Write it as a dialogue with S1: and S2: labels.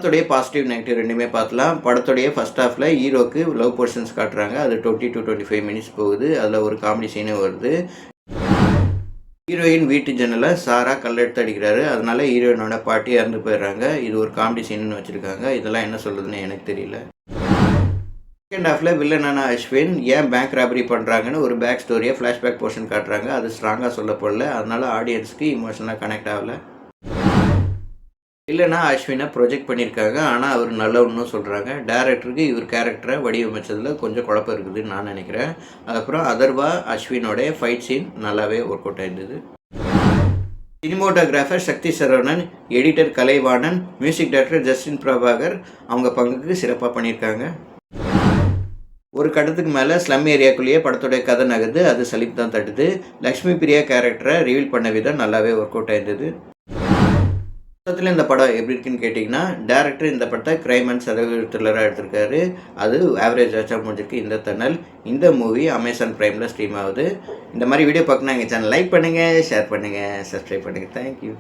S1: படத்துடைய positive negative ரெண்டுமே பார்க்கலாம். படத்துடைய ஃபர்ஸ்ட் ஹாஃபில் ஹீரோக்கு லவ் போர்ஷன்ஸ் காட்டுறாங்க. அது 20 to 25 மினிட்ஸ் போகுது. அதில் ஒரு காமெடி சீனும் வருது. ஹீரோயின் வீட்டு ஜன்னலை சாரா கல்லெடுத்து அடிக்கிறாரு. அதனால ஹீரோயினோட பாட்டி இறந்து போயிடுறாங்க. இது ஒரு காமெடி சீன்னு வச்சுருக்காங்க. இதெல்லாம் என்ன சொல்லுதுன்னு எனக்கு தெரியல. செகண்ட் ஹாஃபில் வில்லனான அஸ்வின் ஏன் பேங்க் ராபரி பண்ணுறாங்கன்னு ஒரு பேக் ஸ்டோரியை ஃப்ளாஷ்பேக் போர்ஷன் காட்டுறாங்க. அது ஸ்ட்ராங்காக சொல்லப்படல. அதனால ஆடியன்ஸ்க்கு இமோஷனலாக கனெக்ட் ஆகலை. இல்லைனா அஸ்வினை ப்ரொஜெக்ட் பண்ணியிருக்காங்க. ஆனால் அவர் நல்லவன்னு சொல்கிறாங்க. டேரக்டருக்கு இவர் கேரக்டரை வடிவமைச்சதில் கொஞ்சம் குழப்பம் இருக்குதுன்னு நான் நினைக்கிறேன். அதுக்கப்புறம் அதர்வா அஸ்வினோடைய ஃபைட் சீன் நல்லாவே ஒர்க் அவுட் ஆயிருந்தது. Cinematographer Sakthi Saravanan, editor Kalaivanan, music director Justin Prabhakar அவங்க பங்குக்கு சிறப்பாக பண்ணியிருக்காங்க. ஒரு கட்டத்துக்கு மேலே ஸ்லம் ஏரியாக்குள்ளேயே படத்துடைய கதை நகருது. அது சலிப்பு தான் தட்டுது. லக்ஷ்மி பிரியா கேரக்டரை ரிவீல் பண்ண விதம் நல்லாவே ஒர்க் அவுட் ஆயிருந்தது. மொத்தத்தில் இந்த படம் எப்படி இருக்குன்னு கேட்டிங்கன்னா, டேரக்டர் இந்த படத்தை கிரைம் அண்ட் சர்வைவல் த்ரில்லராக எடுத்திருக்காரு. அது ஆவரேஜ் ஆச்சாக முடிஞ்சிருக்கு இந்த தன்னல். இந்த மூவி அமேசான் ப்ரைமில் ஸ்ட்ரீம் ஆகுது. இந்த மாதிரி வீடியோ பார்க்கணும் எங்கள் சேனல் லைக் பண்ணுங்கள், ஷேர் பண்ணுங்கள், சப்ஸ்கிரைப் பண்ணுங்கள். தேங்க்யூ.